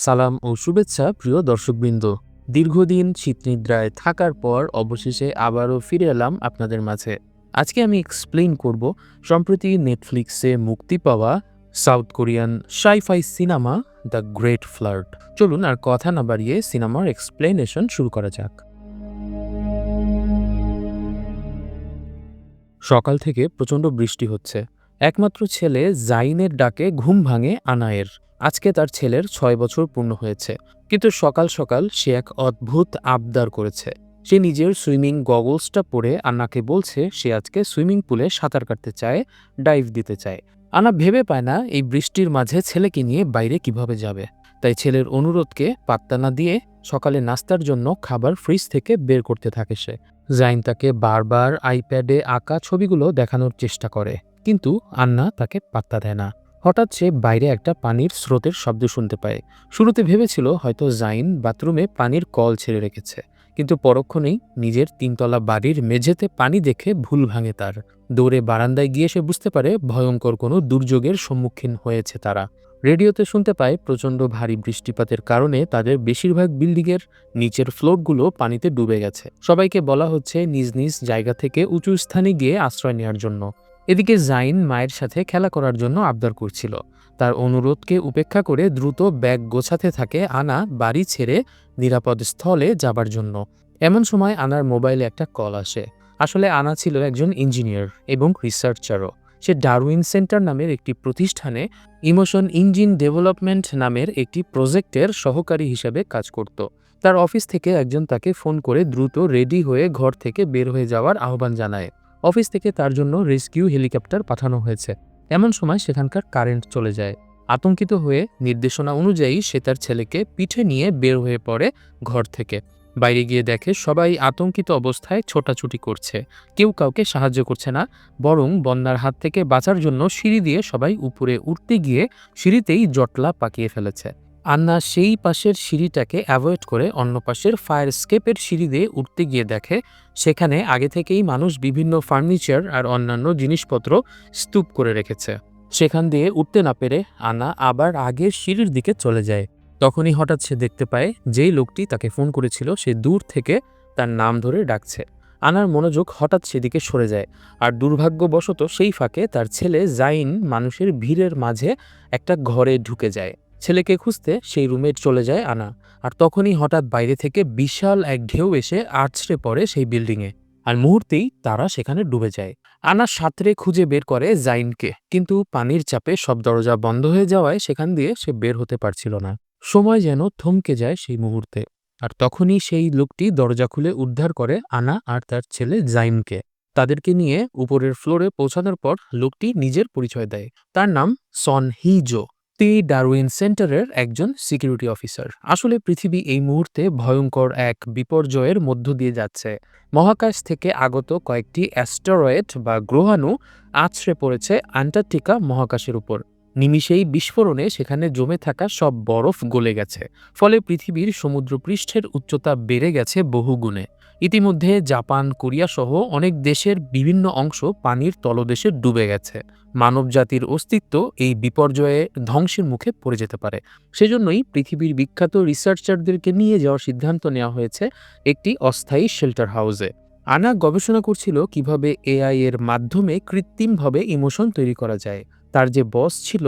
সালাম ও শুভেচ্ছা প্রিয় দর্শকবৃন্দ। দীর্ঘদিন শীতনিদ্রায় থাকার পর অবশেষে আবারও ফিরে এলাম আপনাদের মাঝে। আজকে আমি এক্সপ্লেইন করব সম্প্রতি নেটফ্লিক্সে মুক্তি পাওয়া South Korean sci fi cinema the great flirt. চলুন আর কথা না বাড়িয়ে সিনেমার এক্সপ্লেনেশন শুরু করা যাক। সকাল থেকে প্রচণ্ড বৃষ্টি হচ্ছে। একমাত্র ছেলে জাইনের ডাকে ঘুম ভাঙে আনায়ের। আজকে তার ছেলের ৬ বছর পূর্ণ হয়েছে, কিন্তু সকাল সকাল সে এক অদ্ভুত আবদার করেছে। সে নিজের সুইমিং গগলসটা পরে আন্নাকে বলছে সে আজকে সুইমিং পুলে সাঁতার কাটতে চায়, ডাইভ দিতে চায়। আনা ভেবে পায় না এই বৃষ্টির মাঝে ছেলেকে নিয়ে বাইরে কিভাবে যাবে। তাই ছেলের অনুরোধকে পাত্তা না দিয়ে সকালে নাস্তার জন্য খাবার ফ্রিজ থেকে বের করতে থাকে সে। জাইন তাকে বারবার আইপ্যাডে আঁকা ছবিগুলো দেখানোর চেষ্টা করে, কিন্তু আন্না তাকে পাত্তা দেয় না। হঠাৎ সে বাইরে একটা পানির স্রোতের শব্দ শুনতে পায়। শুরুতে ভেবেছিল হয়তো জাইন বাথরুমে পানির কল ছেড়ে রেখেছে, কিন্তু পরক্ষণেই নিজের ৩ তলা বাড়ির মেঝেতে পানি দেখে ভুল ভাঙে তার। দৌড়ে বারান্দায় গিয়ে সে বুঝতে পারে ভয়ঙ্কর কোনো দুর্যোগের সম্মুখীন হয়েছে তারা। রেডিওতে শুনতে পায় প্রচণ্ড ভারী বৃষ্টিপাতের কারণে তাদের বেশিরভাগ বিল্ডিংয়ের নিচের ফ্লোরগুলো পানিতে ডুবে গেছে। সবাইকে বলা হচ্ছে নিজ নিজ জায়গা থেকে উঁচু স্থানে গিয়ে আশ্রয় নেওয়ার জন্য। এদিকে জাইন মায়ের সাথে খেলা করার জন্য আবদার করছিল। তার অনুরোধকে উপেক্ষা করে দ্রুত ব্যাগ গোছাতে থাকে আনা বাড়ি ছেড়ে নিরাপদ স্থলে যাবার জন্য। এমন সময় আনার মোবাইলে একটা কল আসে। আসলে আনা ছিল একজন ইঞ্জিনিয়ার এবং রিসার্চারও। সে ডারউইন সেন্টার নামের একটি প্রতিষ্ঠানে ইমোশন ইঞ্জিন ডেভেলপমেন্ট নামের একটি প্রজেক্টের সহকারী হিসেবে কাজ করত। তার অফিস থেকে একজন তাকে ফোন করে দ্রুত রেডি হয়ে ঘর থেকে বের হয়ে যাওয়ার আহ্বান জানায়। অফিস থেকে তার জন্য রেস্কিউ হেলিকপ্টার পাঠানো হয়েছে। এমন সময় সেখানকার কারেন্ট চলে যায়। আতঙ্কিত হয়ে নির্দেশনা অনুযায়ী সে তার ছেলেকে পিঠে নিয়ে বের হয়ে পড়ে ঘর থেকে। বাইরে গিয়ে দেখে সবাই আতঙ্কিত অবস্থায় ছোটাছুটি করছে। কেউ কাউকে সাহায্য করছে না, বরং বন্যার হাত থেকে বাঁচার জন্য সিঁড়ি দিয়ে সবাই উপরে উঠতে গিয়ে সিঁড়িতেই জটলা পাকিয়ে ফেলেছে। আন্না সেই পাশের সিঁড়িটাকে অ্যাভয়েড করে অন্য পাশের ফায়ার স্কেপের সিঁড়ি দিয়ে উঠতে গিয়ে দেখে সেখানে আগে থেকেই মানুষ বিভিন্ন ফার্নিচার আর অন্যান্য জিনিসপত্র স্তূপ করে রেখেছে। সেখান দিয়ে উঠতে না পেরে আন্না আবার আগের সিঁড়ির দিকে চলে যায়। তখনই হঠাৎ সে দেখতে পায় যেই লোকটি তাকে ফোন করেছিল সে দূর থেকে তার নাম ধরে ডাকছে। আনার মনোযোগ হঠাৎ সেদিকে সরে যায়, আর দুর্ভাগ্যবশত সেই ফাঁকে তার ছেলে জাইন মানুষের ভিড়ের মাঝে একটা ঘরে ঢুকে যায়। ছেলেকে খুঁজতে সেই রুমে চলে যায় আনা, আর তখনই হঠাৎ বাইরে থেকে বিশাল এক ঢেউ এসে আছড়ে পড়ে সেই বিল্ডিংয়ে, আর মুহূর্তেই তারা সেখানে ডুবে যায়। আনা সাঁতরে খুঁজে বের করে জাইনকে, কিন্তু পানির চাপে সব দরজা বন্ধ হয়ে যাওয়ায় সেখান দিয়ে সে বের হতে পারছিল না। সময় যেন থমকে যায় সেই মুহূর্তে, আর তখনই সেই লোকটি দরজা খুলে উদ্ধার করে আনা আর তার ছেলে জাইনকে। তাদেরকে নিয়ে উপরের ফ্লোরে পৌঁছানোর পর লোকটি নিজের পরিচয় দেয়। তার নাম সন হিজো। তিনি ডারউইন সেন্টারের একজন সিকিউরিটি অফিসার। আসলে পৃথিবী এই মুহূর্তে ভয়ঙ্কর এক বিপর্যয়ের মধ্য দিয়ে যাচ্ছে। মহাকাশ থেকে আগত কয়েকটি অ্যাস্টেরয়েড বা গ্রহাণু আছড়ে পড়েছে অ্যান্টার্কটিকা মহাকাশের উপর। নিমিষেই বিস্ফোরণে সেখানে জমে থাকা সব বরফ গলে গেছে। ফলে পৃথিবীর সমুদ্রপৃষ্ঠের উচ্চতা বেড়ে গেছে বহুগুণে। ইতিমধ্যে জাপান, কোরিয়া সহ অনেক দেশের বিভিন্ন অংশ পানির তলদেশে ডুবে গেছে। মানবজাতির অস্তিত্ব এই বিপর্যয়ে ধ্বংসের মুখে পড়ে যেতে পারে। সেজন্যই পৃথিবীর বিখ্যাত রিসার্চারদেরকে নিয়ে যাওয়ার সিদ্ধান্ত নেওয়া হয়েছে একটি অস্থায়ী শেল্টার হাউসে। আনা গবেষণা করছিল কিভাবে এআই এর মাধ্যমে কৃত্রিমভাবে ইমোশন তৈরি করা যায়। তার যে বস ছিল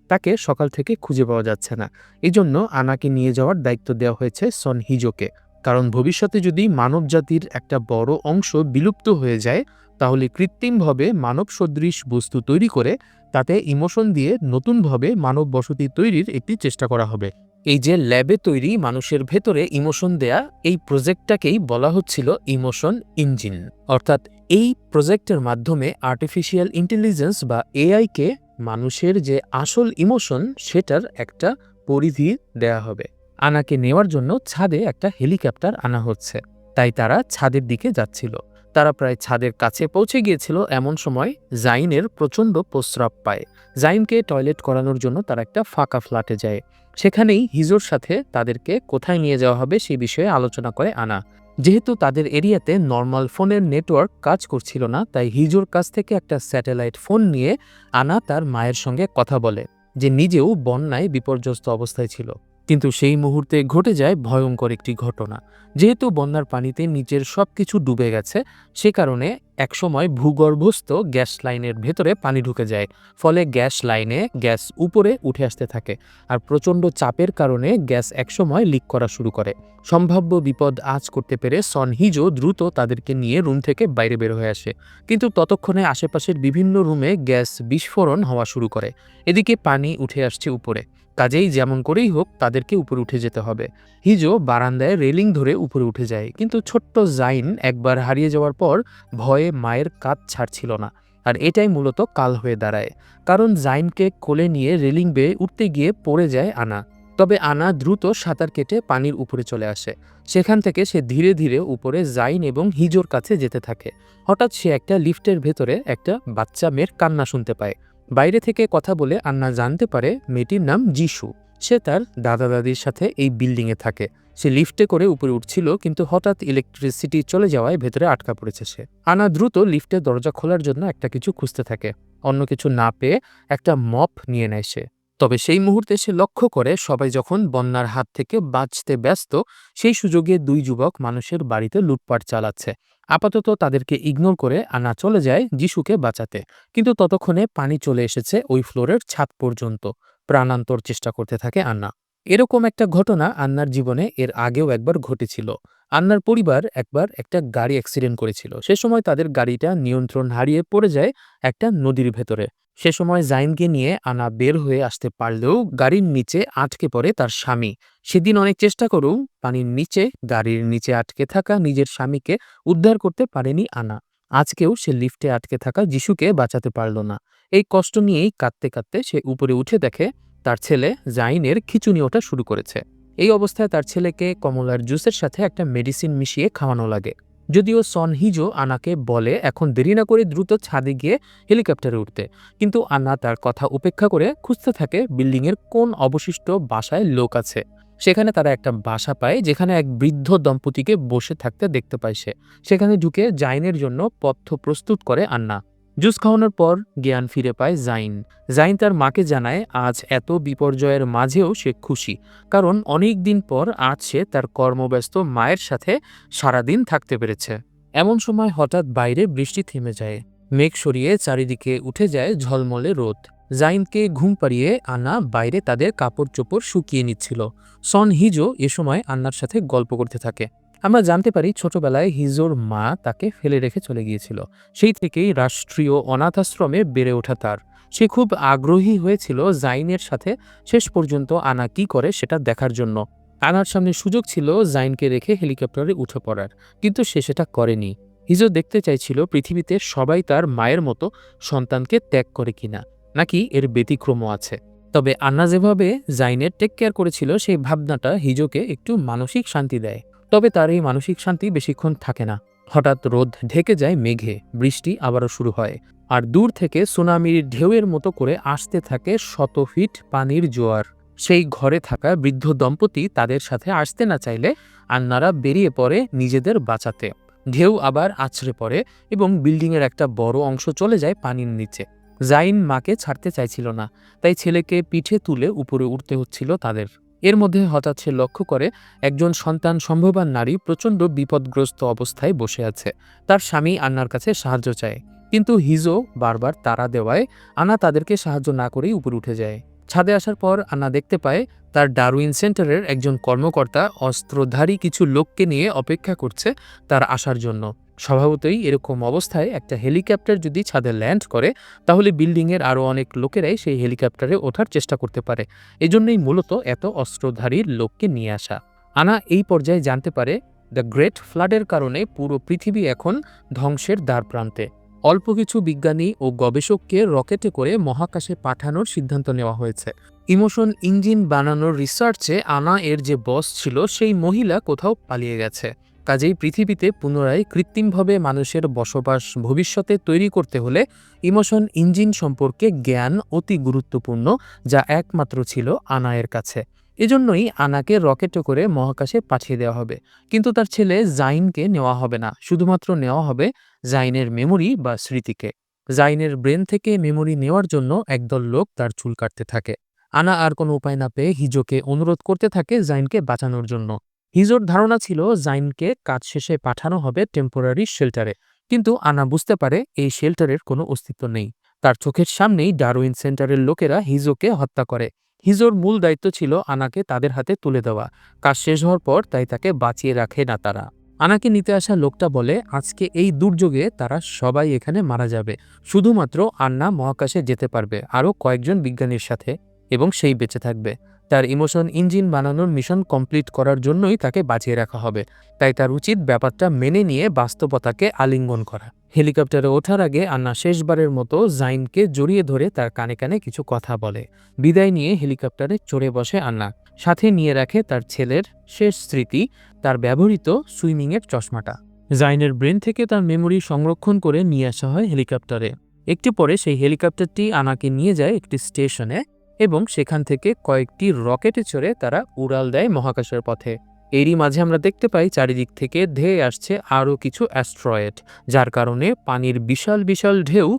তাকে সকাল থেকে খুঁজে পাওয়া যাচ্ছে না। এজন্য আনাকে নিয়ে যাওয়ার দায়িত্ব দেওয়া হয়েছে সন হিজোকে। কারণ ভবিষ্যতে যদি মানবজাতির একটা বড় অংশ বিলুপ্ত হয়ে যায়, তাহলে কৃত্রিমভাবে মানব সদৃশ বস্তু তৈরি করে তাতে ইমোশন দিয়ে নতুনভাবে মানব বসতি তৈরির একটি চেষ্টা করা হবে। এই যে ল্যাবে তৈরি মানুষের ভেতরে ইমোশন দেয়া, এই প্রজেক্টটাকেই বলা হচ্ছিল ইমোশন ইঞ্জিন। অর্থাৎ এই প্রজেক্টের মাধ্যমে আর্টিফিশিয়াল ইন্টেলিজেন্স বা এআইকে মানুষের যে আসল ইমোশন সেটার একটা পরিধি দেয়া হবে। আনাকে নেওয়ার জন্য ছাদে একটা হেলিকপ্টার আনা হচ্ছে, তাই তারা ছাদের দিকে যাচ্ছিল। তারা প্রায় ছাদের কাছে পৌঁছে গিয়েছিল এমন সময় জাইনের প্রচণ্ড প্রস্রাব পায়। জাইনকে টয়লেট করানোর জন্য তারা একটা ফাঁকা ফ্ল্যাটে যায়। সেখানেই হিজোর সাথে তাদেরকে কোথায় নিয়ে যাওয়া হবে সেই বিষয়ে আলোচনা করে আনা। যেহেতু তাদের এরিয়াতে নর্মাল ফোনের নেটওয়ার্ক কাজ করছিল না, তাই হিজোর কাছ থেকে একটা স্যাটেলাইট ফোন নিয়ে আনা তার মায়ের সঙ্গে কথা বলে, যে নিজেও বন্যায় বিপর্যস্ত অবস্থায় ছিল। কিন্তু সেই মুহূর্তে ঘটে যায় ভয়ঙ্কর একটি ঘটনা। যেহেতু বন্যার পানিতে নিচের সবকিছু ডুবে গেছে, সে কারণে একসময় ভূগর্ভস্থ গ্যাস লাইনের ভেতরে পানি ঢুকে যায়। ফলে গ্যাস লাইনে গ্যাস উপরে উঠে আসতে থাকে, আর প্রচণ্ড চাপের কারণে গ্যাস একসময় লিক করা শুরু করে। সম্ভাব্য বিপদ আঁচ করতে পেরে সন হিজো দ্রুত তাদেরকে নিয়ে রুম থেকে বাইরে বের হয়ে আসে। কিন্তু ততক্ষণে আশেপাশের বিভিন্ন রুমে গ্যাস বিস্ফোরণ হওয়া শুরু করে। এদিকে পানি উঠে আসছে উপরে, কাজেই যেমন করেই হোক তাদেরকে উপরে উঠে যেতে হবে। হিজো বারান্দায় রেলিং ধরে উপরে উঠে যায়, কিন্তু ছোট্ট জাইন একবার হারিয়ে যাওয়ার পর ভয়ে মায়ের কাঁধ ছাড়ছিল না। আর এটাই মূলত কাল হয়ে দাঁড়ায়, কারণ জাইনকে কোলে নিয়ে রেলিং বেয়ে উঠতে গিয়ে পড়ে যায় আনা। তবে আনা দ্রুত সাঁতার কেটে পানির উপরে চলে আসে। সেখান থেকে সে ধীরে ধীরে উপরে জাইন এবং হিজোর কাছে যেতে থাকে। হঠাৎ সে একটা লিফটের ভেতরে একটা বাচ্চা মেয়ের কান্না শুনতে পায়। বাইরে থেকে কথা বলে আন্না জানতে পারে মেয়েটির নাম যিশু। সে তার দাদা দাদির সাথে এই বিল্ডিংয়ে থাকে। সে লিফটে করে উপরে উঠছিল, কিন্তু হঠাৎ ইলেকট্রিসিটি চলে যাওয়ায় ভেতরে আটকা পড়েছে সে। আনা দ্রুত লিফটের দরজা খোলার জন্য একটা কিছু খুঁজতে থাকে। অন্য কিছু না পেয়ে একটা মপ নিয়ে নেয় সে। তবে সেই মুহূর্তে সে লক্ষ্য করে সবাই যখন বন্যার হাত থেকে বাঁচতে ব্যস্ত, সেই সুযোগে দুই যুবক মানুষের বাড়িতে লুটপাট চালাচ্ছে। আপাতত তাদেরকে ইগনোর করে আনা চলে যায় যিশুকে বাঁচাতে। কিন্তু ততক্ষণে পানি চলে এসেছে ওই ফ্লোরের ছাদ পর্যন্ত। প্রাণান্তর চেষ্টা করতে থাকে আন্না। এরকম একটা ঘটনা আন্নার জীবনে এর আগেও একবার ঘটেছিল। আন্নার পরিবার একবার একটা গাড়ি অ্যাক্সিডেন্ট করেছিল। সে সময় তাদের গাড়িটা নিয়ন্ত্রণ হারিয়ে পড়ে যায় একটা নদীর ভেতরে। সে সময় জাইনকে নিয়ে আনা বের হয়ে আসতে পারলেও গাড়ির নিচে আটকে পড়ে তার স্বামী। সেদিন অনেক চেষ্টা করেও পানির নিচে গাড়ির নিচে আটকে থাকা নিজের স্বামীকে উদ্ধার করতে পারেনি আনা। আজকেও সে লিফটে আটকে থাকা যিশুকে বাঁচাতে পারল না। এই কষ্ট নিয়েই কাঁদতে কাঁদতে সে উপরে উঠে দেখে তার ছেলে জাইনের খিঁচুনি ওঠা শুরু করেছে। এই অবস্থায় তার ছেলেকে কমলার জুসের সাথে একটা মেডিসিন মিশিয়ে খাওয়ানো লাগে। যদিও সন হিজো আনাকে বলে এখন দেরি না করে দ্রুত ছাদে গিয়ে হেলিকপ্টারে উঠতে, কিন্তু আনা তার কথা উপেক্ষা করে খুঁজতে থাকে বিল্ডিংয়ের কোন অবশিষ্ট বাসায় লোক আছে। সেখানে তারা একটা বাসা পায় যেখানে এক বৃদ্ধ দম্পতিকে বসে থাকতে দেখতে পায় সে। সেখানে ঢুকে জাইনের জন্য পথ্য প্রস্তুত করে আন্না। জুস খাওয়ানোর পর জ্ঞান ফিরে পায় জাইন। জাইন তার মাকে জানায় আজ এত বিপর্যয়ের মাঝেও সে খুশি, কারণ অনেক দিন পর আজ সে তার কর্মব্যস্ত মায়ের সাথে সারাদিন থাকতে পেরেছে। এমন সময় হঠাৎ বাইরে বৃষ্টি থেমে যায়। মেঘ সরিয়ে চারিদিকে উঠে যায় ঝলমলে রোদ। জাইনকে ঘুম পাড়িয়ে আনা বাইরে তাদের কাপড় চোপড় শুকিয়ে নিচ্ছিল। সন হিজো এ সময় আন্নার সাথে গল্প করতে থাকে। আমরা জানতে পারি ছোটবেলায় হিজোর মা তাকে ফেলে রেখে চলে গিয়েছিল। সেই থেকেই রাষ্ট্রীয় অনাথাশ্রমে বেড়ে ওঠা তার। সে খুব আগ্রহী হয়েছিল জাইনের সাথে শেষ পর্যন্ত আনা কি করে সেটা দেখার জন্য। আনার সামনে সুযোগ ছিল জাইনকে রেখে হেলিকপ্টারে উঠে পড়ার, কিন্তু সে সেটা করেনি। হিজো দেখতে চাইছিল পৃথিবীতে সবাই তার মায়ের মতো সন্তানকে ত্যাগ করে কিনা, নাকি এর ব্যতিক্রমও আছে। তবে আন্না যেভাবে জাইনের টেক কেয়ার করেছিল সেই ভাবনাটা হিজোকে একটু মানসিক শান্তি দেয়। তবে তার এই মানসিক শান্তি বেশিক্ষণ থাকে না। হঠাৎ রোদ ঢেকে যায় মেঘে, বৃষ্টি আবারও শুরু হয়। আর দূর থেকে সুনামির ঢেউয়ের মতো করে আসতে থাকে শত ফিট পানির জোয়ার। সেই ঘরে থাকা বৃদ্ধ দম্পতি তাদের সাথে আসতে না চাইলে আন্নারা বেরিয়ে পড়ে নিজেদের বাঁচাতে। ঢেউ আবার আছড়ে পড়ে এবং বিল্ডিংয়ের একটা বড় অংশ চলে যায় পানির নিচে। জাইন মাকে ছাড়তে চাইছিল না, তাই ছেলেকে পিঠে তুলে উপরে উঠতে হচ্ছিল তাদের। এর মধ্যে হঠাৎ সে লক্ষ্য করে একজন সন্তান সম্ভবান নারী প্রচণ্ড বিপদগ্রস্ত অবস্থায় বসে আছে। তার স্বামী আন্নার কাছে সাহায্য চায়, কিন্তু হিজো বারবার তাড়া দেওয়ায় আনা তাদেরকে সাহায্য না করেই উপরে উঠে যায়। ছাদে আসার পর আন্না দেখতে পায় তার ডারউইন সেন্টারের একজন কর্মকর্তা অস্ত্রধারী কিছু লোককে নিয়ে অপেক্ষা করছে তার আসার জন্য। স্বভাবতই এরকম অবস্থায় একটা হেলিকপ্টার যদি ছাদে ল্যান্ড করে, তাহলে বিল্ডিংয়ের আরও অনেক লোকেরাই সেই হেলিকপ্টারে ওঠার চেষ্টা করতে পারে। এজন্যই মূলত এত অস্ত্রধারী লোককে নিয়ে আসা। আনা এই পর্যায়ে জানতে পারে দ্য গ্রেট ফ্লাডের কারণে পুরো পৃথিবী এখন ধ্বংসের দ্বারপ্রান্তে। অল্প কিছু বিজ্ঞানী ও গবেষককে রকেটে করে মহাকাশে পাঠানোর সিদ্ধান্ত নেওয়া হয়েছে। ইমোশন ইঞ্জিন বানানোর রিসার্চে আনা এর যে বস ছিল সেই মহিলা কোথাও পালিয়ে গেছে। কাজেই পৃথিবীতে পুনরায় কৃত্রিমভাবে মানুষের বসবাস ভবিষ্যতে তৈরি করতে হলে ইমোশন ইঞ্জিন সম্পর্কে জ্ঞান অতি গুরুত্বপূর্ণ, যা একমাত্র ছিল আনায়ের কাছে। এজন্যই আনাকে রকেটে করে মহাকাশে পাঠিয়ে দেওয়া হবে। কিন্তু তার ছেলে জাইনকে নেওয়া হবে না, শুধুমাত্র নেওয়া হবে জাইনের মেমোরি বা স্মৃতিকে। জাইনের ব্রেন থেকে মেমোরি নেওয়ার জন্য একদল লোক তার চুল কাটতে থাকে। আনা আর কোনো উপায় না পেয়ে হিজোকে অনুরোধ করতে থাকে জাইনকে বাঁচানোর জন্য। হিজোর ধারণা ছিল জাইনকে কাজ শেষে পাঠানো হবে টেম্পোরারি শেল্টারে, কিন্তু আনা বুঝতে পারে এই শেল্টারের কোনো অস্তিত্ব নেই। তার চোখের সামনেই ডারউইন সেন্টারের লোকেরা হিজোকে হত্যা করে। হিজোর মূল দায়িত্ব ছিল আনাকে তাদের হাতে তুলে দেওয়া। কাজ শেষ হওয়ার পর তাই তাকে বাঁচিয়ে রাখে না তারা। আনাকে নিতে আসা লোকটা বলে আজকে এই দুর্যোগে তারা সবাই এখানে মারা যাবে, শুধুমাত্র আন্না মহাকাশে যেতে পারবে আরও কয়েকজন বিজ্ঞানীর সাথে, এবং সেই বেঁচে থাকবে। তার ইমোশন ইঞ্জিন বানানোর মিশন কমপ্লিট করার জন্যই তাকে বাঁচিয়ে রাখা হবে, তাই তার উচিত ব্যাপারটা মেনে নিয়ে বাস্তবতাকে আলিঙ্গন করা। হেলিকপ্টারে ওঠার আগে আন্না শেষবারের মতো জাইনকে জড়িয়ে ধরে তার কানে কানে কিছু কথা বলে। বিদায় নিয়ে হেলিকপ্টারে চড়ে বসে আন্না, সাথে নিয়ে রাখে তার ছেলের শেষ স্মৃতি, তার ব্যবহৃত সুইমিংয়ের চশমাটা। জাইনের ব্রেন থেকে তার মেমোরি সংরক্ষণ করে নিয়ে আসা হয় হেলিকপ্টারে। একটু পরে সেই হেলিকপ্টারটি আনাকে নিয়ে যায় একটি স্টেশনে, এবং সেখান থেকে কয়েকটি রকেটে চড়ে তারা উড়াল দেয় মহাকাশের পথে। এরই মাঝে আমরা দেখতে পাই চারিদিক থেকে ধেয়ে আসছে আরও কিছু অ্যাস্ট্রয়েড, যার কারণে পানির বিশাল বিশাল ঢেউ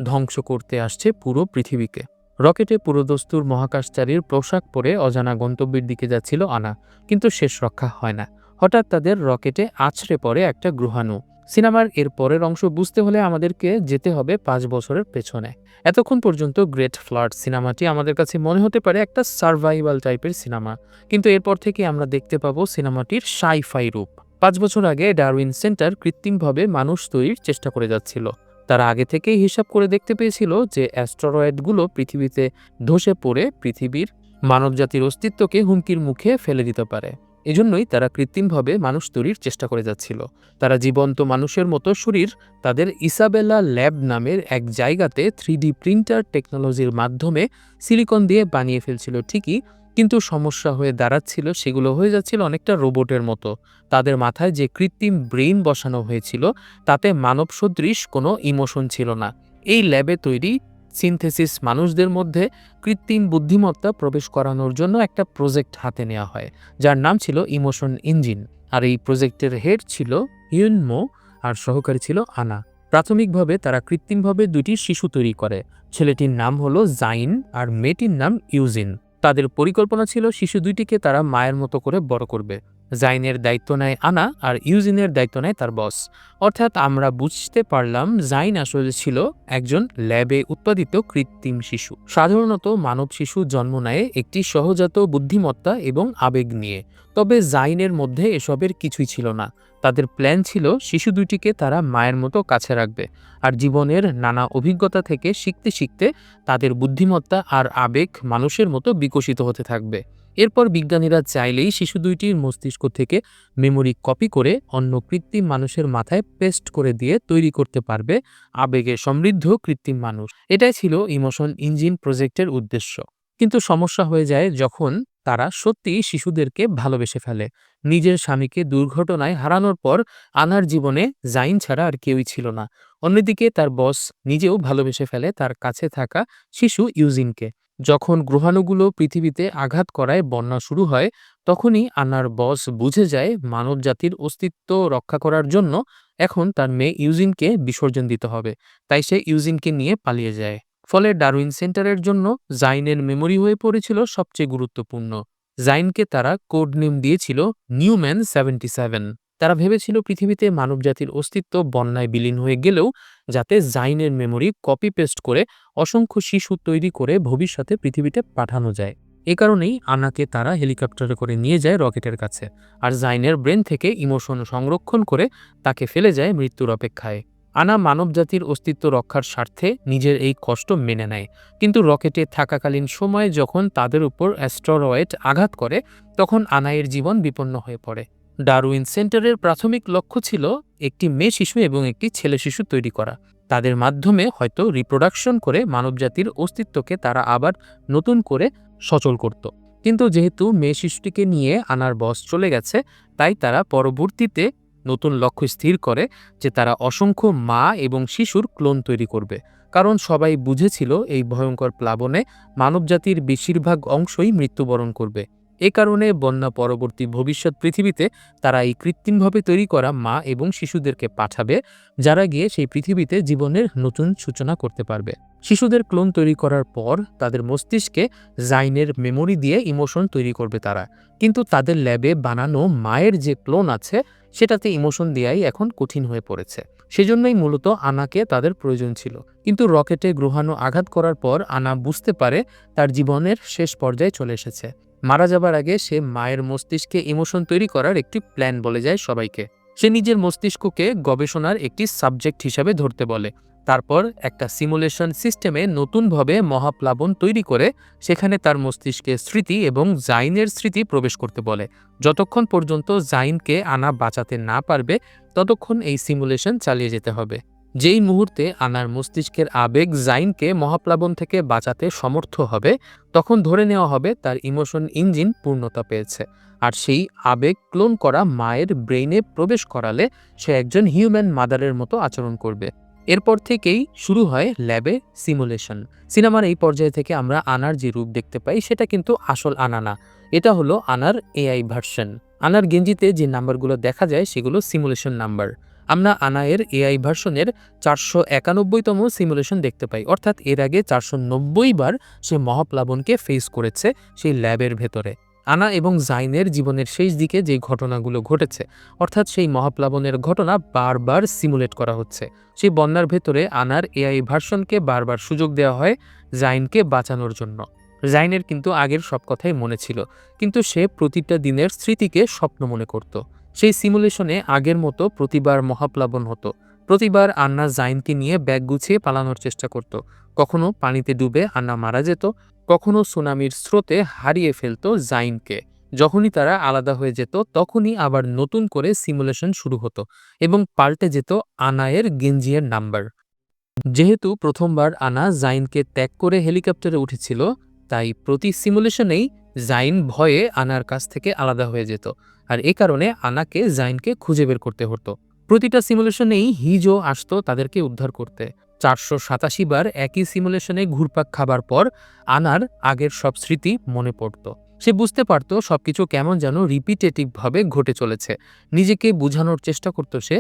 ধ্বংস করতে আসছে পুরো পৃথিবীকে। রকেটে পুরোদস্তুর মহাকাশচারীর পোশাক পরে অজানা গন্তব্যের দিকে যাচ্ছিল আনা, কিন্তু শেষ রক্ষা হয় না। হঠাৎ তাদের রকেটে আছড়ে পড়ে একটা গ্রহাণু। সিনেমার এর পরের অংশ বুঝতে হলে আমাদেরকে যেতে হবে 5 বছরের পেছনে। এতক্ষণ পর্যন্ত গ্রেট ফ্লাড সিনেমাটি আমাদের কাছে মনে হতে পারে একটা সার্ভাইভাল টাইপের সিনেমা, কিন্তু এরপর থেকে আমরা দেখতে পাবো সিনেমাটির সাই-ফাই রূপ। 5 বছর আগে ডারউইন সেন্টার কৃত্রিমভাবে মানুষ তৈরির চেষ্টা করে যাচ্ছিল। তারা আগে থেকেই হিসাব করে দেখতে পেয়েছিল যে অ্যাস্টেরয়েডগুলো পৃথিবীতে ধসে পড়ে পৃথিবীর মানবজাতির অস্তিত্বকে হুমকির মুখে ফেলে দিতে পারে। এজন্যই তারা কৃত্রিমভাবে মানুষ তৈরির চেষ্টা করে যাচ্ছিল। তারা জীবন্ত মানুষের মতো শরীর তাদের ইসাবেলা ল্যাব নামের এক জায়গাতে 3D প্রিন্টার টেকনোলজির মাধ্যমে সিলিকন দিয়ে বানিয়ে ফেলছিল ঠিকই, কিন্তু সমস্যা হয়ে দাঁড়াচ্ছিল সেগুলো হয়ে যাচ্ছিল অনেকটা রোবটের মতো। তাদের মাথায় যে কৃত্রিম ব্রেইন বসানো হয়েছিল তাতে মানব সদৃশ কোনো ইমোশন ছিল না। এই ল্যাবে তৈরি সিনথেসিস মানুষদের মধ্যে কৃত্রিম বুদ্ধিমত্তা প্রবেশ করানোর জন্য একটা প্রজেক্ট হাতে নেওয়া হয়, যার নাম ছিল ইমোশন ইঞ্জিন। আর এই প্রজেক্টের হেড ছিল হিউনমো, আর সহকারী ছিল আনা। প্রাথমিকভাবে তারা কৃত্রিমভাবে 2টি শিশু তৈরি করে। ছেলেটির নাম হলো জাইন আর মেয়েটির নাম ইউজিন। তাদের পরিকল্পনা ছিল শিশু দুইটিকে তারা মায়ের মতো করে বড় করবে। জাইনের দায়িত্ব নেয় আনা, আর ইউজিনের দায়িত্ব নেয় তার বস। অর্থাৎ আমরা বুঝতে পারলাম জাইন আসলে ছিল একজন ল্যাবে উৎপাদিত কৃত্রিম শিশু। সাধারণত মানব শিশু জন্ম নেয় একটি সহজাত বুদ্ধিমত্তা এবং আবেগ নিয়ে, তবে জাইনের মধ্যে এসবের কিছুই ছিল না। তাদের প্ল্যান ছিল শিশু দুইটিকে তারা মায়ের মতো কাছে রাখবে, আর জীবনের নানা অভিজ্ঞতা থেকে শিখতে শিখতে তাদের বুদ্ধিমত্তা আর আবেগ মানুষের মতো বিকশিত হতে থাকবে। এরপর বিজ্ঞানীরা চাইলেই শিশু দুইটির মস্তিষ্ক থেকে মেমোরি কপি করে অন্য কৃত্রিম মানুষের মাথায় পেস্ট করে দিয়ে তৈরি করতে পারবে আবেগে সমৃদ্ধ কৃত্রিম মানুষ। এটাই ছিল ইমোশন ইঞ্জিন প্রজেক্টের উদ্দেশ্য। কিন্তু সমস্যা হয়ে যায় যখন তারা সত্যিই শিশুদেরকে ভালোবেসে ফেলে। নিজের স্বামীকে দুর্ঘটনায় হারানোর পর আনার জীবনে জাইন ছাড়া আর কেউই ছিল না। অন্যদিকে তার বস নিজেও ভালোবেসে ফেলে তার কাছে থাকা শিশু ইউজিনকে। যখন গ্রহাণুগুলো পৃথিবীতে আঘাত করায় বন্যা শুরু হয়, তখনই আনার বস বুঝে যায় মানবজাতির অস্তিত্ব রক্ষা করার জন্য এখন তার মেয়ে ইউজিনকে বিসর্জন দিতে হবে। তাই সে ইউজিনকে নিয়ে পালিয়ে যায়। ফলে ডারউইন সেন্টারের জন্য জাইনের মেমোরি হয়ে পড়েছিল সবচেয়ে গুরুত্বপূর্ণ। জাইনকে তারা কোড নেম দিয়েছিল নিউম্যান 77। তারা ভেবেছিল পৃথিবীতে মানবজাতির অস্তিত্ব বন্যায় বিলীন হয়ে গেলেও যাতে জাইনের মেমোরি কপি পেস্ট করে অসংখ্য শিশু তৈরি করে ভবিষ্যতে পৃথিবীতে পাঠানো যায়। এ কারণেই আনাকে তারা হেলিকপ্টারে করে নিয়ে যায় রকেটের কাছে, আর জাইনের ব্রেন থেকে ইমোশন সংরক্ষণ করে তাকে ফেলে যায় মৃত্যুর অপেক্ষায়। আনা মানবজাতির অস্তিত্ব রক্ষার স্বার্থে নিজের এই কষ্ট মেনে নেয়, কিন্তু রকেটে থাকাকালীন সময়ে যখন তাদের উপর অ্যাস্টেরয়েড আঘাত করে তখন আনায়ের জীবন বিপন্ন হয়ে পড়ে। ডারউইন সেন্টারের প্রাথমিক লক্ষ্য ছিল একটি মেয়ে শিশু এবং একটি ছেলে শিশু তৈরি করা। তাদের মাধ্যমে হয়তো রিপ্রোডাকশন করে মানবজাতির অস্তিত্বকে তারা আবার নতুন করে সচল করত। কিন্তু যেহেতু মেয়ে শিশুটিকে নিয়ে আনার বস চলে গেছে, তাই তারা পরবর্তীতে নতুন লক্ষ্য স্থির করে যে তারা অসংখ্য মা এবং শিশুর ক্লোন তৈরি করবে, কারণ সবাই বুঝেছিল এই ভয়ঙ্কর প্লাবনে মানবজাতির বেশিরভাগ অংশই মৃত্যুবরণ করবে। এ কারণে বন্যা পরবর্তী ভবিষ্যৎ পৃথিবীতে তারা এই কৃত্রিমভাবে তৈরি করা মা এবং শিশুদেরকে পাঠাবে, যারা গিয়ে সেই পৃথিবীতে জীবনের নতুন সূচনা করতে পারবে। শিশুদের ক্লোন তৈরি করার পর তাদের মস্তিষ্কে জাইনের মেমোরি দিয়ে ইমোশন তৈরি করবে তারা, কিন্তু তাদের ল্যাবে বানানো মায়ের যে ক্লোন আছে সেটাতে ইমোশন দেওয়াই এখন কঠিন হয়ে পড়েছে। সেজন্যই মূলত আনাকে তাদের প্রয়োজন ছিল। কিন্তু রকেটে গ্রহাণু আঘাত করার পর আনা বুঝতে পারে তার জীবনের শেষ পর্যায়ে চলে এসেছে। মারা যাবার আগে সে মায়ের মস্তিষ্কে ইমোশন তৈরি করার একটি প্ল্যান বলে যায় সবাইকে। সে নিজের মস্তিষ্ককে গবেষণার একটি সাবজেক্ট হিসাবে ধরতে বলে। তারপর একটা সিমুলেশন সিস্টেমে নতুনভাবে মহাপ্লাবন তৈরি করে সেখানে তার মস্তিষ্কে স্মৃতি এবং জাইনের স্মৃতি প্রবেশ করতে বলে। যতক্ষণ পর্যন্ত জাইনকে আনা বাঁচাতে না পারবে ততক্ষণ এই সিমুলেশন চালিয়ে যেতে হবে। যেই মুহূর্তে আনার মস্তিষ্কের আবেগ জাইনকে মহাপ্লাবন থেকে বাঁচাতে সমর্থ হবে, তখন ধরে নেওয়া হবে তার ইমোশন ইঞ্জিন পূর্ণতা পেয়েছে। আর সেই আবেগ ক্লোন করা মায়ের ব্রেইনে প্রবেশ করালে সে একজন হিউম্যান মাদারের মতো আচরণ করবে। এরপর থেকেই শুরু হয় ল্যাবে সিমুলেশন। সিনেমার এই পর্যায়ে থেকে আমরা আনার যে রূপ দেখতে পাই সেটা কিন্তু আসল আনা না, এটা হলো আনার এআই ভার্সন। আনার গেঞ্জিতে যে নাম্বারগুলো দেখা যায় সেগুলো সিমুলেশন নাম্বার। আমরা আনায়ের এআই ভার্সনের 491তম সিমুলেশন দেখতে পাই, অর্থাৎ এর আগে 490 বার সে মহাপ্লাবনকে ফেস করেছে সেই ল্যাবের ভেতরে। আনা এবং জাইনের জীবনের শেষ দিকে যে ঘটনাগুলো ঘটেছে, অর্থাৎ সেই মহাপ্লাবনের ঘটনা বারবার সিমুলেট করা হচ্ছে। সেই বন্যার ভেতরে আনার এআই ভার্সনকে বারবার সুযোগ দেওয়া হয় জাইনকে বাঁচানোর জন্য। জাইনের কিন্তু আগের সব কথাই মনে ছিল, কিন্তু সে প্রতিটা দিনের স্মৃতিকে স্বপ্ন মনে করত। সেই সিমুলেশনে আগের মতো প্রতিবার মহাপ্লাবন হতো। প্রতিবার আন্না জাইনকে নিয়ে ব্যাগ গুছিয়ে পালানোর চেষ্টা করত। কখনো পানিতে ডুবে আন্না মারা যেত, কখনো সুনামির স্রোতে হারিয়ে ফেলত জাইনকে। যখনই তারা আলাদা হয়ে যেত তখনই আবার নতুন করে সিমুলেশন শুরু হতো এবং পাল্টে যেত আনায়ের গেঞ্জিয়ের নাম্বার। যেহেতু প্রথমবার আনা জাইনকে ত্যাগ করে হেলিকপ্টারে উঠেছিল, তাই প্রতি সিমুলেশনেই জাইন ভয়ে আনার কাছ থেকে আলাদা হয়ে যেত, আর এ কারণে আনাকে জাইনকে খুঁজে বের করতে হতো। প্রতিটা সিমুলেশনেই হিজো আসতো তাদেরকে উদ্ধার করতে। 487 বার একই সিমুলেশনে ঘুরপাক খাবার পর আনার আগের সব স্মৃতি মনে পড়ত। সে বুঝতে পারত সবকিছু কেমন যেন রিপিটেটিভভাবে ঘটে চলেছে। নিজেকে বোঝানোর চেষ্টা করত সে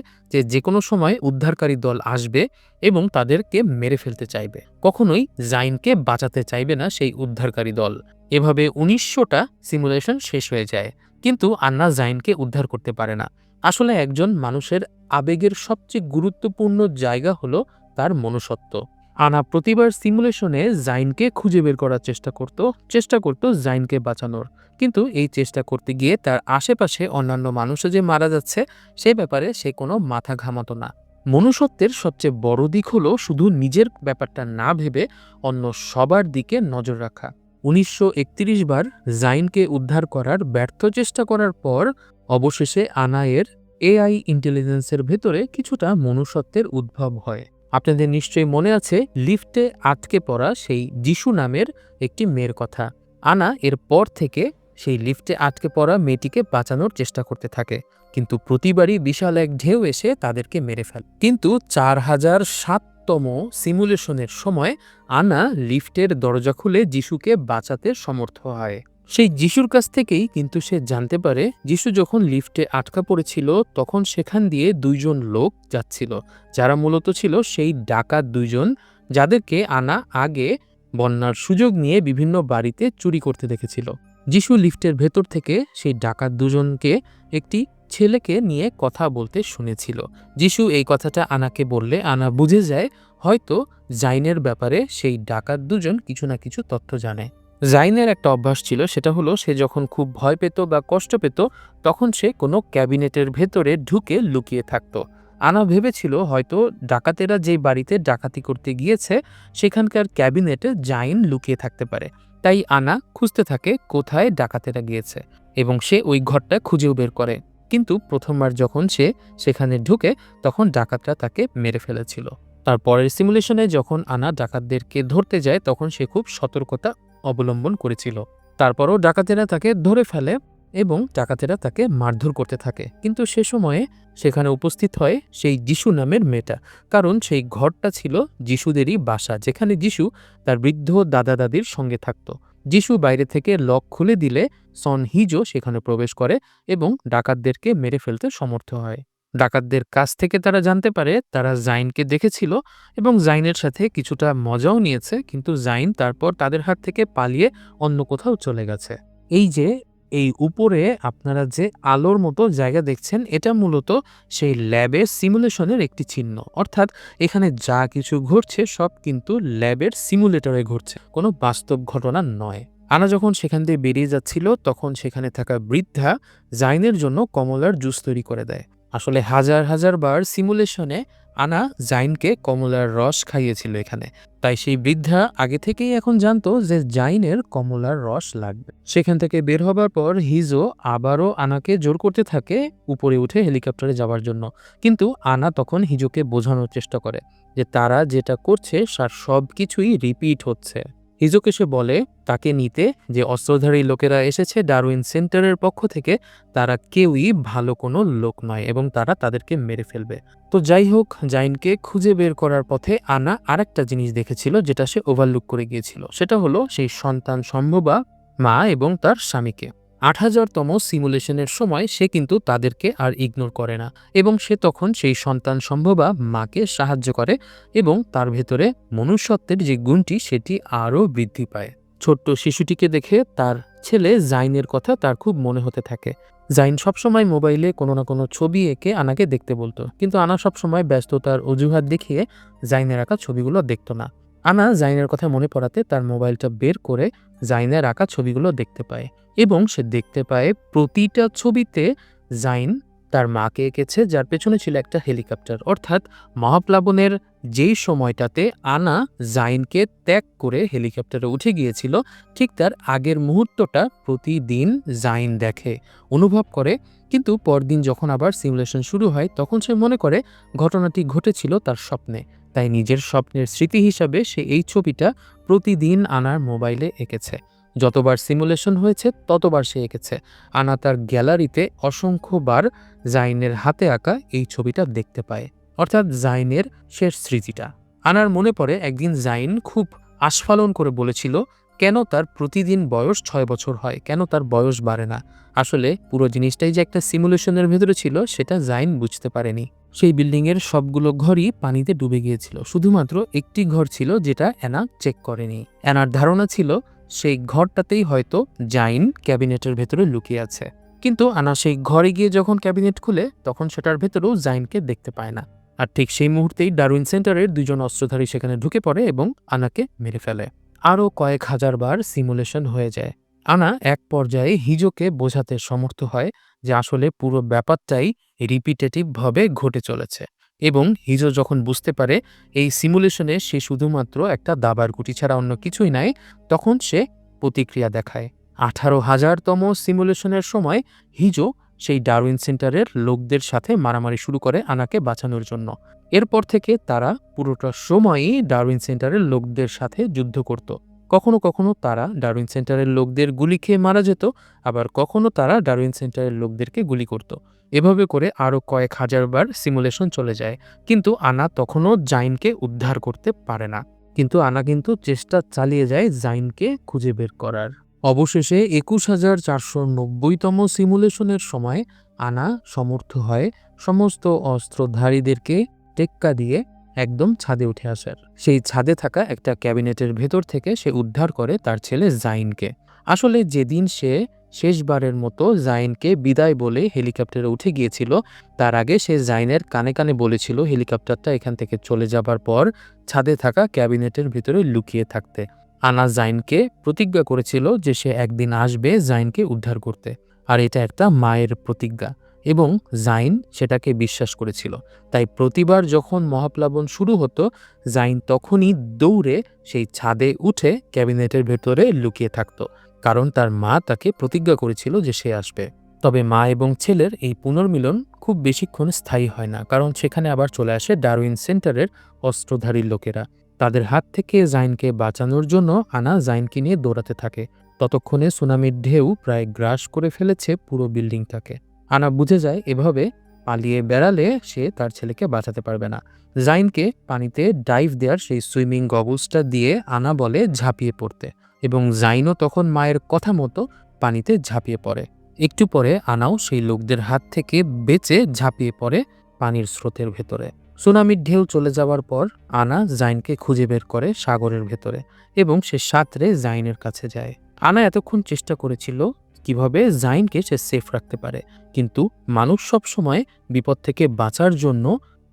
যে কোনো সময় উদ্ধারকারী দল আসবে এবং তাদেরকে মেরে ফেলতে চাইবে। কখনোই জাইনকে বাঁচাতে চাইবে না সেই উদ্ধারকারী দল। এভাবে 1900টা সিমুলেশন শেষ হয়ে যায়, কিন্তু আন্না জাইনকে উদ্ধার করতে পারে না। আসলে একজন মানুষের আবেগের সবচেয়ে গুরুত্বপূর্ণ জায়গা হলো তার মনুষ্যত্ব। আনা প্রতিবার সিমুলেশনে জাইনকে খুঁজে বের করার চেষ্টা করত জাইনকে বাঁচানোর, কিন্তু এই চেষ্টা করতে গিয়ে তার আশেপাশে অন্যান্য মানুষও যে মারা যাচ্ছে সে ব্যাপারে সে কোনো মাথা ঘামাতো না। মনুষ্যত্বের সবচেয়ে বড় দিক হলো শুধু নিজের ব্যাপারটা না ভেবে অন্য সবার দিকে নজর রাখা। 1931 বার জাইনকে উদ্ধার করার ব্যর্থ চেষ্টা করার পর অবশেষে আনায়ের এআই ইন্টেলিজেন্সের ভেতরে কিছুটা মনুষ্যত্বের উদ্ভব হয়। আপনাদের নিশ্চয়ই মনে আছে লিফটে আটকে পড়া সেই যিশু নামের একটি মেয়ের কথা। আনা এর পর থেকে সেই লিফটে আটকে পড়া মেয়েটিকে বাঁচানোর চেষ্টা করতে থাকে, কিন্তু প্রতিবারই বিশাল এক ঢেউ এসে তাদেরকে মেরে ফেলে। কিন্তু 4007তম সিমুলেশনের সময় আনা লিফটের দরজা খুলে যিশুকে বাঁচাতে সমর্থ হয়। সেই যিশুর কাছ থেকেই কিন্তু সে জানতে পারে যিশু যখন লিফটে আটকা পড়েছিল তখন সেখান দিয়ে 2 জন লোক যাচ্ছিল, যারা মূলত ছিল সেই ডাকাত 2 জন, যাদেরকে আনা আগে বন্যার সুযোগ নিয়ে বিভিন্ন বাড়িতে চুরি করতে দেখেছিল। যিশু লিফটের ভেতর থেকে সেই ডাকাত 2 জনকে একটি ছেলেকে নিয়ে কথা বলতে শুনেছিল। যিশু এই কথাটা আনাকে বললে আনা বুঝে যায় হয়তো জাইনের ব্যাপারে সেই ডাকাত 2 জন কিছু না কিছু তথ্য জানে। জাইনের একটা অভ্যাস ছিল, সেটা হলো সে যখন খুব ভয় পেত বা কষ্ট পেত তখন সে কোনো ক্যাবিনেটের ভেতরে ঢুকে লুকিয়ে থাকত। আনা ভেবেছিল হয়তো ডাকাতেরা যেই বাড়িতে ডাকাতি করতে গিয়েছে সেখানকার ক্যাবিনেটে জাইন লুকিয়ে থাকতে পারে। তাই আনা খুঁজতে থাকে কোথায় ডাকাতেরা গিয়েছে এবং সে ওই ঘরটা খুঁজেও বের করে। কিন্তু প্রথমবার যখন সে সেখানে ঢুকে তখন ডাকাতরা তাকে মেরে ফেলেছিল। তারপরের সিমুলেশনে যখন আনা ডাকাতদেরকে ধরতে যায় তখন সে খুব সতর্কতা অবলম্বন করেছিল। তারপরও ডাকাতেরা তাকে ধরে ফেলে এবং ডাকাতেরা তাকে মারধর করতে থাকে, কিন্তু সে সময়ে সেখানে উপস্থিত হয় সেই যিশু নামের মেয়েটা, কারণ সেই ঘরটা ছিল যিশুদেরই বাসা, যেখানে যিশু তার বৃদ্ধ দাদা দাদির সঙ্গে থাকত। যিশু বাইরে থেকে লক খুলে দিলে সন হিজো সেখানে প্রবেশ করে এবং ডাকাতদেরকে মেরে ফেলতে সমর্থ হয়। ডাকাতদের কাছ থেকে তারা জানতে পারে তারা জাইনকে দেখেছিল এবং জাইনের সাথে কিছুটা মজাও নিয়েছে, কিন্তু জাইন তারপর তাদের হাত থেকে পালিয়ে অন্য কোথাও চলে গেছে। এই যে এই উপরে আপনারা যে আলোর মতো জায়গা দেখছেন, এটা মূলত সেই ল্যাবের সিমুলেশনের একটি চিহ্ন। অর্থাৎ এখানে যা কিছু ঘটছে সব কিন্তু ল্যাবের সিমুলেটরে ঘটছে, কোনো বাস্তব ঘটনা নয়। আনা যখন সেখান দিয়ে বেরিয়ে যাচ্ছিল তখন সেখানে থাকা বৃদ্ধা জাইনের জন্য কমলার জুস তৈরি করে দেয়। আসলে হাজার হাজার বার সিমুলেশনে আনা জাইনকে কমলার রস খাইয়েছিল এখানে, তাই সেই বৃদ্ধা আগে থেকেই এখন জানতো যে জাইনের কমলার রস লাগবে। সেখান থেকে বের হবার পর হিজো আবারও আনাকে জোর করতে থাকে উপরে উঠে হেলিকপ্টারে যাওয়ার জন্য, কিন্তু আনা তখন হিজোকে বোঝানোর চেষ্টা করে যে তারা যেটা করছে তার সব কিছুই রিপিট হচ্ছে। হিজোকে সে বলে তাকে নিতে যে অস্ত্রধারী লোকেরা এসেছে ডারউইন সেন্টারের পক্ষ থেকে, তারা কেউই ভালো কোনো লোক নয় এবং তারা তাদেরকে মেরে ফেলবে। তো যাই হোক, জাইনকে খুঁজে বের করার পথে আনা আরেকটা জিনিস দেখেছিল যেটা সে ওভারলুক করে গিয়েছিল। সেটা হলো সেই সন্তান সম্ভবা মা এবং তার স্বামীকে। ৮,০০০তম সিমুলেশনের সময় সে কিন্তু তাদেরকে আর ইগনোর করে না এবং সে তখন সেই সন্তান সম্ভবা মাকে সাহায্য করে এবং তার ভেতরে মনুষ্যত্বের যে গুণটি সেটি আরও বৃদ্ধি পায়। ছোট্ট শিশুটিকে দেখে তার ছেলে জাইনের কথা তার খুব মনে হতে থাকে। জাইন সবসময় মোবাইলে কোনো না কোনো ছবি এঁকে আনাকে দেখতে বলতো, কিন্তু আনা সবসময় ব্যস্ততার অজুহাত দেখিয়ে জাইনের আঁকা ছবিগুলো দেখত না। আনা জাইনের কথা মনে পড়াতে তার মোবাইলটা বের করে জাইনের আঁকা ছবিগুলো দেখতে পায় এবং সে দেখতে পায় প্রতিটা ছবিতে জাইন তার মাকে এঁকেছে, যার পেছনে ছিল একটা হেলিকপ্টার। অর্থাৎ মহাপ্লাবনের যেই সময়টাতে আনা জাইনকে ত্যাগ করে হেলিকপ্টারে উঠে গিয়েছিল, ঠিক তার আগের মুহূর্তটা প্রতিদিন জাইন দেখে, অনুভব করে। কিন্তু পরদিন যখন আবার সিমুলেশন শুরু হয় তখন সে মনে করে ঘটনাটি ঘটেছিল তার স্বপ্নে, তাই নিজের স্বপ্নের স্মৃতি হিসাবে সে এই ছবিটা প্রতিদিন আনার মোবাইলে এঁকেছে। যতবার সিমুলেশন হয়েছে ততবার সে এঁকেছে। আনা তার গ্যালারিতে অসংখ্যবার জাইনের হাতে আঁকা এই ছবিটা দেখতে পায়, অর্থাৎ জাইনের শেষ স্মৃতিটা। আনার মনে পড়ে একদিন জাইন খুব আস্ফালন করে বলেছিল কেন তার প্রতিদিন বয়স ৬ বছর হয়, কেন তার বয়স বাড়ে না। আসলে পুরো জিনিসটাই যে একটা সিমুলেশনের ভেতরে ছিল সেটা জাইন বুঝতে পারেনি। সেই বিল্ডিংয়ের সবগুলো ঘরই পানিতে ডুবে গিয়েছিল, শুধুমাত্র একটি ঘর ছিল যেটা অ্যানা চেক করেনি। অ্যানার ধারণা ছিল সেই ঘরটাতেই হয়তো জাইন ক্যাবিনেটের ভেতরে লুকিয়ে আছে, কিন্তু আনা সেই ঘরে গিয়ে যখন ক্যাবিনেট খুলে তখন সেটার ভেতরেও জাইনকে দেখতে পায় না। আর ঠিক সেই মুহূর্তেই ডারউইন সেন্টারের ২জন অস্ত্রধারী সেখানে ঢুকে পড়ে এবং আনাকে মেরে ফেলে। আরও কয়েক হাজার বার সিমুলেশন হয়ে যায়। আনা এক পর্যায়ে হিজোকে বোঝাতে সমর্থ হয় যে আসলে পুরো ব্যাপারটাই রিপিটেটিভভাবে ঘটে চলেছে, এবং হিজো যখন বুঝতে পারে এই সিমুলেশনে সে শুধুমাত্র একটা দাবার গুটি ছাড়া অন্য কিছুই নাই, তখন সে প্রতিক্রিয়া দেখায়। ১৮,০০০তম সিমুলেশনের সময় হিজো সেই ডারউইন সেন্টারের লোকদের সাথে মারামারি শুরু করে আনাকে বাঁচানোর জন্য। এরপর থেকে তারা পুরোটা সময়ই ডারউইন সেন্টারের লোকদের সাথে যুদ্ধ করত। কখনো কখনো তারা ডারউইন সেন্টারের লোকদের গুলি খেয়ে মারা যেত, আবার কখনো তারা ডারউইন সেন্টারের লোকদেরকে গুলি করত। এভাবে করে আরও কয়েক হাজার বার সিমুলেশন চলে যায়, কিন্তু আনা তখনও জাইনকে উদ্ধার করতে পারে না। কিন্তু আনা কিন্তু চেষ্টা চালিয়ে যায় জাইনকে খুঁজে বের করার। অবশেষে ২১,৪৯০তম সিমুলেশনের সময় আনা সমর্থ হয় সমস্ত অস্ত্রধারীদেরকে টেক্কা দিয়ে একদম ছাদে উঠে আসার। সেই ছাদে থাকা একটা ক্যাবিনেটের ভেতর থেকে সে উদ্ধার করে তার ছেলে জাইনকে। আসলে যেদিন সে শেষবারের মতো জাইনকে বিদায় বলে হেলিকপ্টারে উঠে গিয়েছিল, তার আগে সে জাইনের কানে কানে বলেছিল হেলিকপ্টারটা এখান থেকে চলে যাবার পর ছাদে থাকা ক্যাবিনেটের ভিতরে লুকিয়ে থাকতে। আনা জাইনকে প্রতিজ্ঞা করেছিল যে সে একদিন আসবে জাইনকে উদ্ধার করতে, আর এটা একটা মায়ের প্রতিজ্ঞা, এবং জাইন সেটাকে বিশ্বাস করেছিল। তাই প্রতিবার যখন মহাপ্লাবন শুরু হতো জাইন তখনই দৌড়ে সেই ছাদে উঠে ক্যাবিনেটের ভেতরে লুকিয়ে থাকত, কারণ তার মা তাকে প্রতিজ্ঞা করেছিল যে সে আসবে। তবে মা এবং ছেলের এই পুনর্মিলন খুব বেশিক্ষণ স্থায়ী হয় না, কারণ সেখানে আবার চলে আসে ডারউইন সেন্টারের অস্ত্রধারী লোকেরা। তাদের হাত থেকে জাইনকে বাঁচানোর জন্য আনা জাইনকে নিয়ে দৌড়াতে থাকে। ততক্ষণে সুনামির ঢেউ প্রায় গ্রাস করে ফেলেছে পুরো বিল্ডিংটাকে। আনা বুঝে যায় এভাবে পালিয়ে বেড়ালে সে তার ছেলেকে বাঁচাতে পারবে না। জাইনকে পানিতে ডাইভ দেওয়ার সেই সুইমিং গগলসটা দিয়ে আনা বলে ঝাঁপিয়ে পড়তে, এবং জাইনও তখন মায়ের কথা মতো পানিতে ঝাঁপিয়ে পড়ে। একটু পরে আনাও সেই লোকদের হাত থেকে বেঁচে ঝাঁপিয়ে পড়ে পানির স্রোতের ভেতরে। সুনামির ঢেউ চলে যাওয়ার পর আনা জাইনকে খুঁজে বের করে সাগরের ভেতরে এবং সে সাঁতরে জাইনের কাছে যায়। আনা এতক্ষণ চেষ্টা করেছিল কিভাবে জাইনকে সে সেফ রাখতে পারে, কিন্তু মানুষ সবসময় বিপদ থেকে বাঁচার জন্য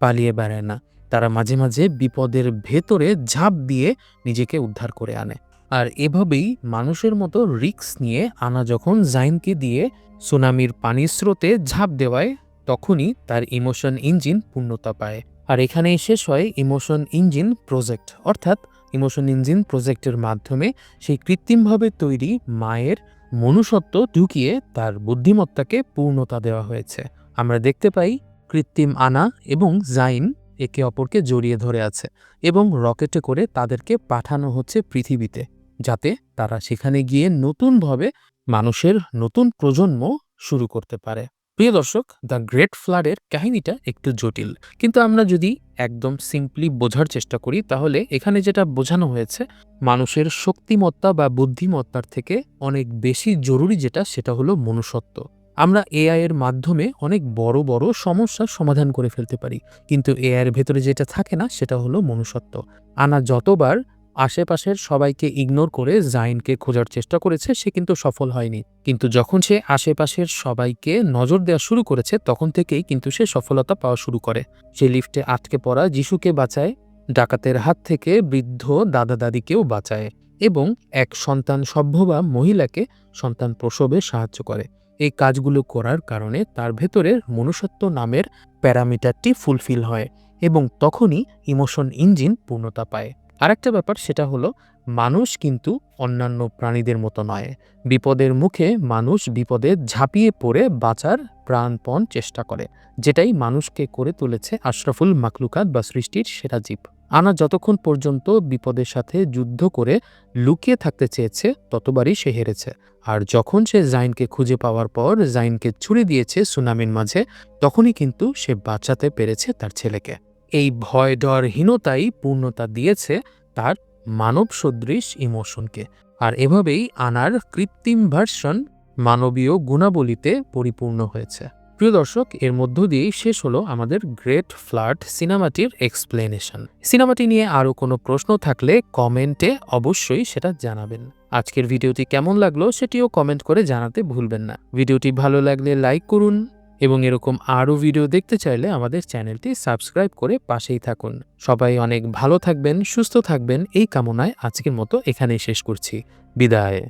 পালিয়ে বেড়ায় না, তারা মাঝে মাঝে বিপদের ভেতরে ঝাঁপ দিয়ে নিজেকে উদ্ধার করে আনে। আর এভাবেই মানুষের মতো রিস্ক নিয়ে আনা যখন জাইনকে দিয়ে সুনামির পানির স্রোতে ঝাঁপ দেওয়ায় তখনই তার ইমোশন ইঞ্জিন পূর্ণতা পায়। আর এখানেই শেষ হয় ইমোশন ইঞ্জিন প্রজেক্ট, অর্থাৎ ইমোশন ইঞ্জিন প্রজেক্টের মাধ্যমে সেই কৃত্রিমভাবে তৈরি মায়ের মনুষ্যত্ব ঢুকিয়ে তার বুদ্ধিমত্তাকে পূর্ণতা দেওয়া হয়েছে। আমরা দেখতে পাই কৃত্রিম আনা এবং জাইন একে অপরকে জড়িয়ে ধরে আছে এবং রকেটে করে তাদেরকে পাঠানো হচ্ছে পৃথিবীতে, যাতে তারা সেখানে গিয়ে নতুনভাবে মানুষের নতুন প্রজন্ম শুরু করতে পারে। প্রিয় দর্শক, দ্য গ্রেট ফ্লাডের কাহিনীটা একটু জটিল, কিন্তু আমরা যদি একদম সিম্পলি বোঝার চেষ্টা করি তাহলে এখানে যেটা বোঝানো হয়েছে, মানুষের শক্তিমত্তা বা বুদ্ধিমত্তার থেকে অনেক বেশি জরুরি যেটা, সেটা হলো মনুষ্যত্ব। আমরা এআই এর মাধ্যমে অনেক বড় বড় সমস্যার সমাধান করে ফেলতে পারি, কিন্তু এআই এর ভেতরে যেটা থাকে না সেটা হলো মনুষ্যত্ব। আনা যতবার আশেপাশের সবাইকে ইগনোর করে জাইনকে খোঁজার চেষ্টা করেছে, সে কিন্তু সফল হয়নি, কিন্তু যখন সে আশেপাশের সবাইকে নজর দেওয়া শুরু করেছে তখন থেকেই কিন্তু সে সফলতা পাওয়া শুরু করে। সে লিফটে আটকে পড়া যিশুকে বাঁচায়, ডাকাতের হাত থেকে বৃদ্ধ দাদা দাদিকেও বাঁচায় এবং এক সন্তান সভ্যবা মহিলাকে সন্তান প্রসবে সাহায্য করে। এই কাজগুলো করার কারণে তার ভেতরের মনুষ্যত্ব নামের প্যারামিটারটি ফুলফিল হয় এবং তখনই ইমোশন ইঞ্জিন পূর্ণতা পায়। আরেকটা ব্যাপার সেটা হলো, মানুষ কিন্তু অন্যান্য প্রাণীদের মতো নয়। বিপদের মুখে মানুষ বিপদে ঝাঁপিয়ে পড়ে বাঁচার প্রাণপণ চেষ্টা করে, যেটাই মানুষকে করে তুলেছে আশরাফুল মাখলুকাত বা সৃষ্টির সেরা জীব। আনা যতক্ষণ পর্যন্ত বিপদের সাথে যুদ্ধ করে লুকিয়ে থাকতে চেয়েছে ততবারই সে হেরেছে। আর যখন সে জাইনকে খুঁজে পাওয়ার পর জাইনকে ছুড়ে দিয়েছে সুনামির মাঝে, তখনই কিন্তু সে বাঁচাতে পেরেছে তার ছেলেকে। এই ভয় ডরহীনতাই পূর্ণতা দিয়েছে তার মানব সদৃশ ইমোশনকে। আর এভাবেই আনার কৃত্রিম ভার্সন মানবীয় গুণাবলীতে পরিপূর্ণ হয়েছে। প্রিয় দর্শক, এর মধ্য দিয়েই শেষ হলো আমাদের গ্রেট ফ্লাড সিনেমাটির এক্সপ্লেনেশন। সিনেমাটি নিয়ে আরও কোনো প্রশ্ন থাকলে কমেন্টে অবশ্যই সেটা জানাবেন। আজকের ভিডিওটি কেমন লাগলো সেটিও কমেন্ট করে জানাতে ভুলবেন না। ভিডিওটি ভালো লাগলে লাইক করুন এবং এরকম আরও ভিডিও দেখতে চাইলে আমাদের চ্যানেলটি সাবস্ক্রাইব করে পাশেই থাকুন। সবাই অনেক ভালো থাকবেন, সুস্থ থাকবেন এই কামনায় আজকের মতো এখানেই শেষ করছি। বিদায়।